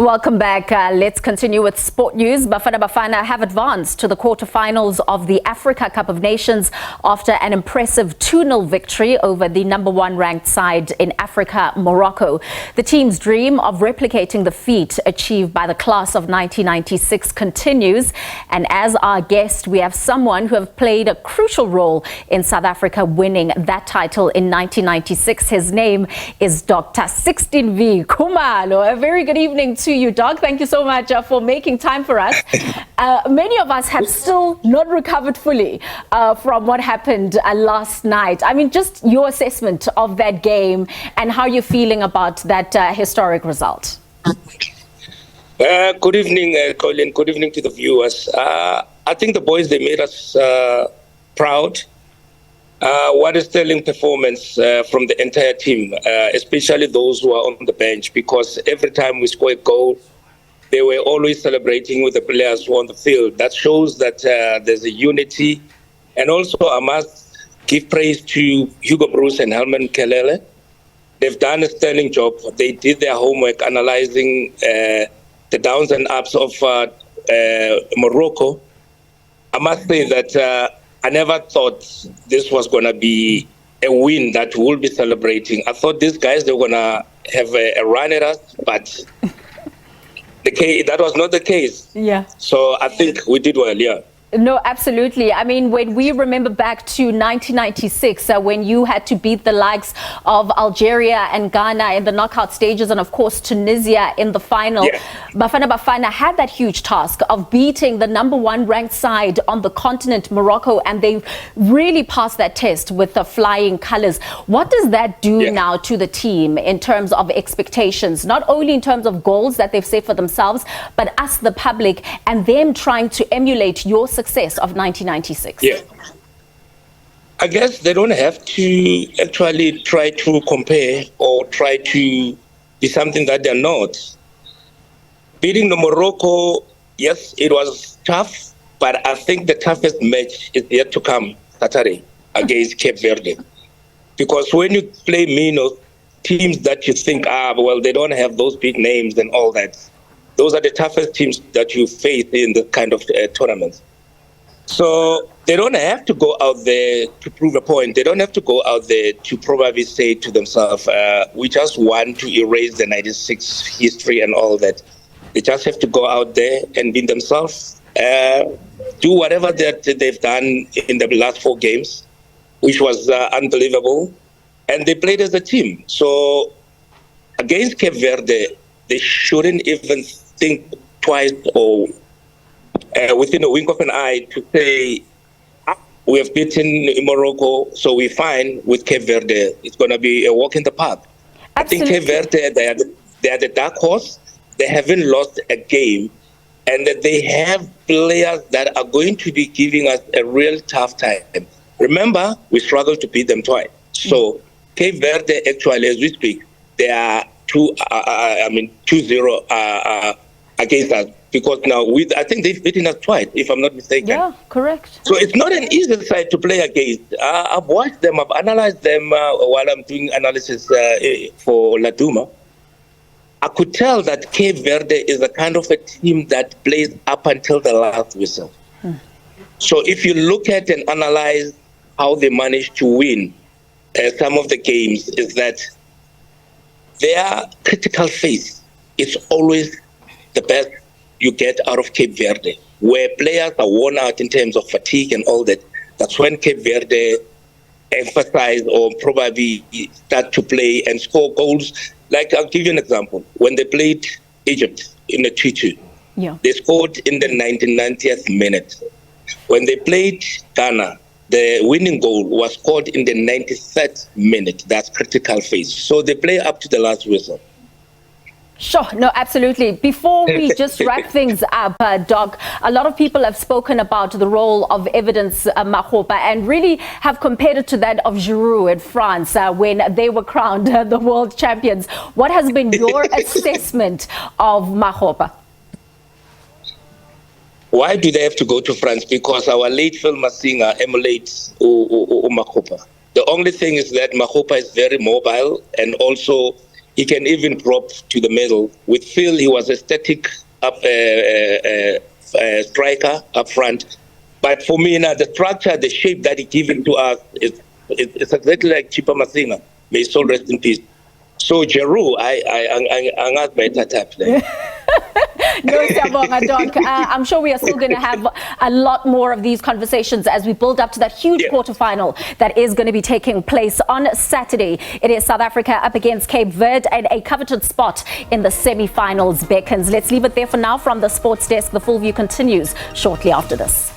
Welcome back. Let's continue with sport news. Bafana Bafana have advanced to the quarterfinals of the Africa Cup of Nations after an impressive 2-0 victory over the #1 ranked side in Africa, Morocco. The team's dream of replicating the feat achieved by the class of 1996 continues. And as our guest, we have someone who has played a crucial role in South Africa winning that title in 1996. His name is Doctor Theophilus Khumalo. A very good evening to you, Doc. Thank you so much for making time for us. Many of us have still not recovered fully from what happened last night. I mean, just your assessment of that game and how you're feeling about that historic result. Good evening, Colin. Good evening to the viewers. I think the boys, they made us proud. What a sterling performance from the entire team, especially those who are on the bench, because every time we score a goal, they were always celebrating with the players who are on the field. That shows that there's a unity. And also, I must give praise to Hugo Bruce and Helman Kelele. They've done a sterling job. They did their homework analyzing the downs and ups of Morocco. I must say that I never thought this was going to be a win that we'll be celebrating. I thought these guys, they were going to have a run at us, but that was not the case. Yeah. So I think we did well, yeah. No, absolutely. I mean, when we remember back to 1996, when you had to beat the likes of Algeria and Ghana in the knockout stages, and of course Tunisia in the final, yeah. Bafana Bafana had that huge task of beating the #1 ranked side on the continent, Morocco, and they really passed that test with the flying colors. What does that do now to the team in terms of expectations, not only in terms of goals that they've set for themselves, but us, the public, and them trying to emulate your success of 1996? Yeah, I guess they don't have to actually try to compare or try to be something that they're not. Beating the Morocco, yes, it was tough, but I think the toughest match is yet to come Saturday against Cape Verde. Because when you play teams that you think, well, they don't have those big names and all that, those are the toughest teams that you face in the kind of tournaments. So they don't have to go out there to prove a point. They don't have to go out there to probably say to themselves, we just want to erase the 96 history and all that. They just have to go out there and be themselves, do whatever that they've done in the last 4 games, which was unbelievable. And they played as a team. So against Cape Verde, they shouldn't even think twice or within a wink of an eye to say, we have beaten Morocco, so we're fine with Cape Verde. It's going to be a walk in the park. Absolutely. I think Cape Verde, they are the dark horse. They haven't lost a game, and that they have players that are going to be giving us a real tough time. Remember, we struggled to beat them twice. So Cape Verde, actually, as we speak, they are 2-0 against us. Because now, I think they've beaten us twice, if I'm not mistaken. Yeah, correct. So it's not an easy side to play against. I've watched them, I've analyzed them while I'm doing analysis for Laduma. I could tell that Cape Verde is a kind of a team that plays up until the last whistle. So if you look at and analyze how they managed to win some of the games, is that their critical phase is always the best you get out of Cape Verde, where players are worn out in terms of fatigue and all that. That's when Cape Verde emphasize or probably start to play and score goals. Like, I'll give you an example. When they played Egypt in the 2-2, they scored in the 90th minute. When they played Ghana, the winning goal was scored in the 93rd minute. That's critical phase. So they play up to the last whistle. Sure, no, absolutely. Before we just wrap things up, Doc, a lot of people have spoken about the role of Evidence Makgopa and really have compared it to that of Giroud in France when they were crowned the world champions. What has been your assessment of Makgopa? Why do they have to go to France? Because our late film singer emulates Makgopa. The only thing is that Makgopa is very mobile, and also he can even drop to the middle. With Phil, he was a static striker up front. But for me now, the structure, the shape that he given to us, it's exactly like Chipa Masinga. May his soul rest in peace. So Jeru, I got better tap there. No, Siyabonga, Doc. I'm sure we are still going to have a lot more of these conversations as we build up to that huge quarterfinal that is going to be taking place on Saturday. It is South Africa up against Cape Verde, and a coveted spot in the semi-finals beckons. Let's leave it there for now from the sports desk. The Full View continues shortly after this.